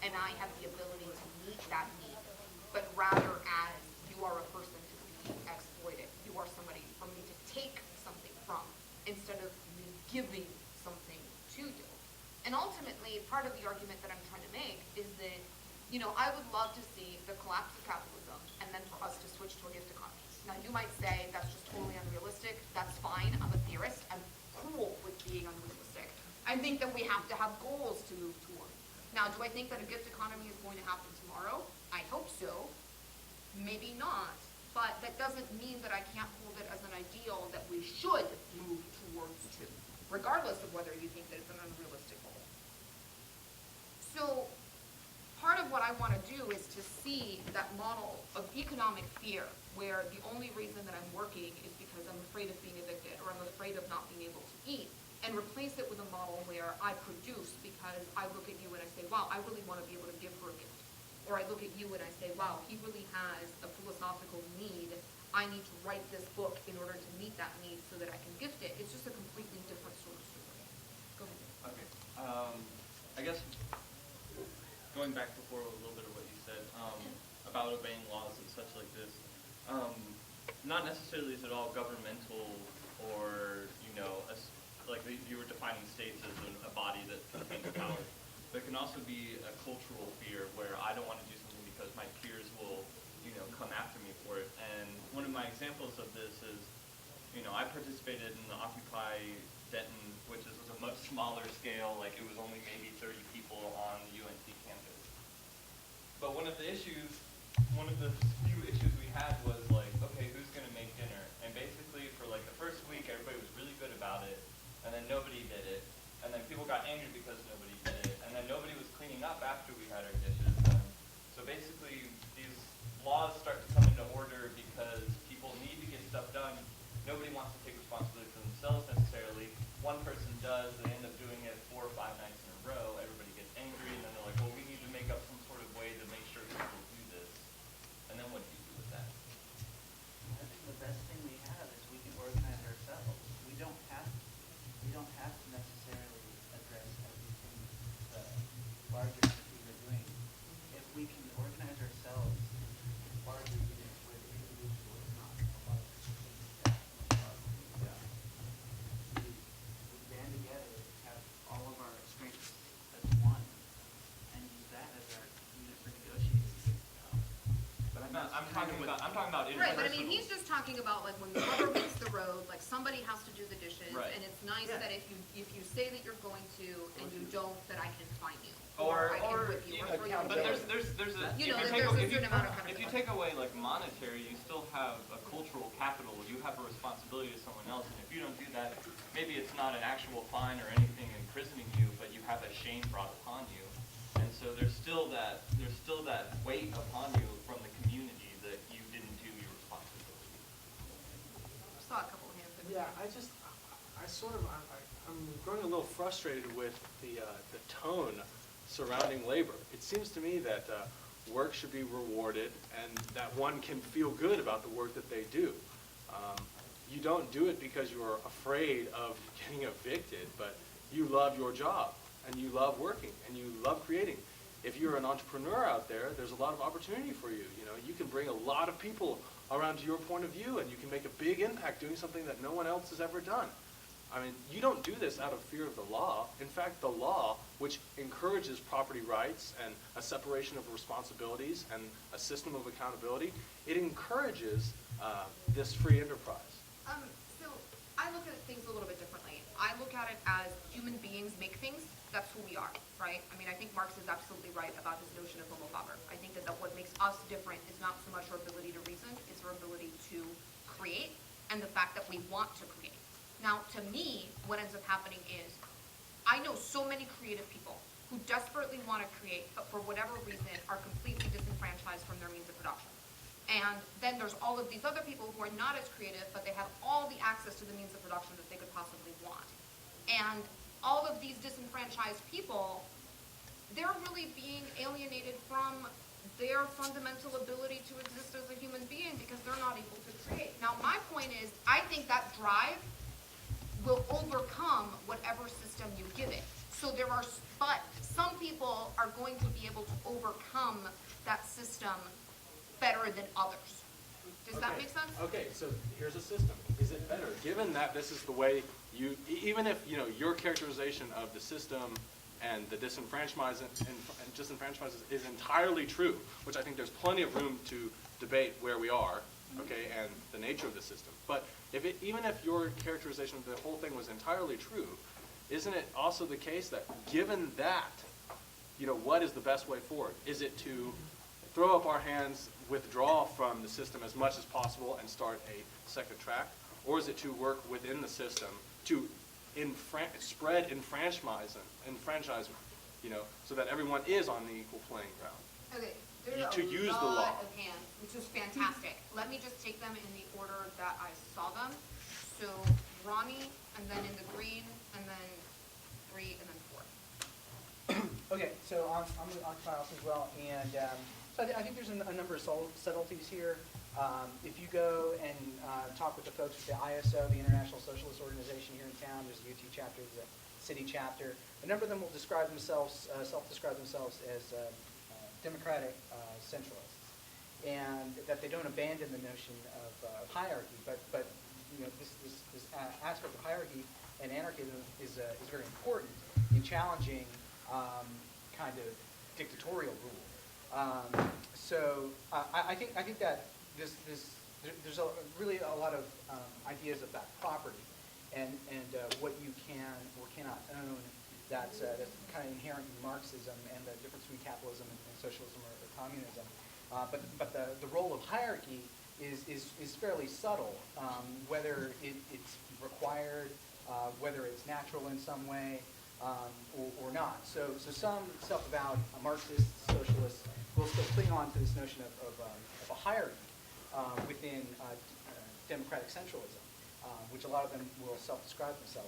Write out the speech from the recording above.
and I have the ability to meet that need, but rather as you are a person to be exploited. You are somebody for me to take something from instead of me giving something to you. And ultimately, part of the argument that I'm trying to make is that, you know, I would love to see the collapse of capitalism and then for us to switch to a gift economy. Now, you might say that's just totally unrealistic. That's fine. I'm a theorist. I'm cool with being unrealistic. I think that we have to have goals to move toward. Now, do I think that a gift economy is going to happen tomorrow? I hope so. Maybe not. But that doesn't mean that I can't hold it as an ideal that we should move towards to, regardless of whether you think that it's an unrealistic goal. So part of what I want to do is to see that model of economic fear where the only reason that I'm working is because I'm afraid of being evicted or I'm afraid of not being able to eat, and replace it with a model where I produce because I look at you and I say, wow, I really want to be able to give her a gift. Or I look at you and I say, wow, he really has a philosophical need. I need to write this book in order to meet that need so that I can gift it. It's just a completely different sort of story. Go ahead. Okay. I guess going back before a little bit of what you said about obeying laws and such like this, not necessarily is it all governmental or, you know, like you were defining states as a body that contains power. There can also be a cultural fear where I don't want to do something because my peers will, you know, come after me for it. And one of my examples of this is, you know, I participated in the Occupy Denton, which was a much smaller scale, like it was only maybe 30 people on the UNC campus. But one of the few issues we had was like, okay, who's going to make dinner? And basically for like the first week, everybody was really good about it, and then nobody did it. And then people got angry because nobody did it, and then nobody was cleaning up after we had our dishes. And so basically, these laws start to come into order because people need to get stuff done. Nobody wants to take responsibility for themselves necessarily. One person does, they end up doing it 4 or 5 nights in a row. Everybody gets angry, and then they're like, well, we need to make up some sort of way to make sure people do this. And then what do you do with that? I think the best thing we have is we can organize ourselves. We don't have to necessarily address everything the larger entities are doing. If we can organize ourselves, larger units with individuals, not a larger system, we band together, have all of our strengths as one, and use that as our unit for negotiating. But I'm talking about interpersonal. Right, but I mean, he's just talking about like when the rubber meets the road, like somebody has to do the dishes, Right. and it's nice that if you say that you're going to and you don't, that I can fine you. Or I can whip you. Or throw you in but jail. there's a You know, if there's a you certain amount of if you take away like monetary, you still have a cultural capital. You have a responsibility to someone else, and if you don't do that, maybe it's not an actual fine or anything imprisoning you, but you have a shame brought upon you, and so there's still that weight upon you from the community that you didn't do your responsibility. I saw a couple of hands. Yeah, I'm growing a little frustrated with the tone surrounding labor. It seems to me that work should be rewarded and that one can feel good about the work that they do. You don't do it because you are afraid of getting evicted, but you love your job and you love working and you love creating. If you're an entrepreneur out there, there's a lot of opportunity for you. You know, you can bring a lot of people around to your point of view and you can make a big impact doing something that no one else has ever done. I mean, you don't do this out of fear of the law. In fact, the law, which encourages property rights and a separation of responsibilities and a system of accountability, it encourages this free enterprise. So I look at things a little bit differently. I look at it as human beings make things. That's who we are, right? I mean, I think Marx is absolutely right about his notion of homo faber. I think that what makes us different is not so much our ability to reason, it's our ability to create and the fact that we want to create. Now, to me, what ends up happening is I know so many creative people who desperately want to create, but for whatever reason are completely disenfranchised from their means of production. And then there's all of these other people who are not as creative, but they have all the access to the means of production that they could possibly want. And all of these disenfranchised people, they're really being alienated from their fundamental ability to exist as a human being because they're not able to create. Now, my point is, I think that drive will overcome whatever system you give it. So but some people are going to be able to overcome that system better than others. Does that Okay. make sense? Okay, so here's a system. Is it better, given that this is the way you, even if, you know, your characterization of the system and the disenfranchisement and disenfranchisement is entirely true, which I think there's plenty of room to debate where we are, okay, and the nature of the system. But even if your characterization of the whole thing was entirely true, isn't it also the case that given that, you know, what is the best way forward? Is it to throw up our hands, withdraw from the system as much as possible and start a second track? Or is it to work within the system to spread enfranchisement, you know, so that everyone is on the equal playing ground? Okay, there's To use a the law. lot of hands, which is fantastic. Let me just take them in the order that I saw them. So Ronnie, and then in the green, and then 3, and then 4. Okay, so I'm going to occupy also as well, and so I think there's a number of subtleties here. If you go and talk with the folks at the ISO, the International Socialist Organization here in town, there's a UT chapter, there's a city chapter. A number of them will describe themselves, self-describe themselves as democratic centralists, and that they don't abandon the notion of hierarchy, but you know, this aspect of hierarchy and anarchism is very important in challenging kind of dictatorial rule. So I think that there's really a lot of ideas about property and what you can or cannot own. That's kind of inherent in Marxism and the difference between capitalism and socialism or communism. But the role of hierarchy is fairly subtle, whether it's required, whether it's natural in some way, or not. So some self-avowed Marxist socialists will still cling on to this notion of a hierarchy within democratic centralism, which a lot of them will self-describe themselves.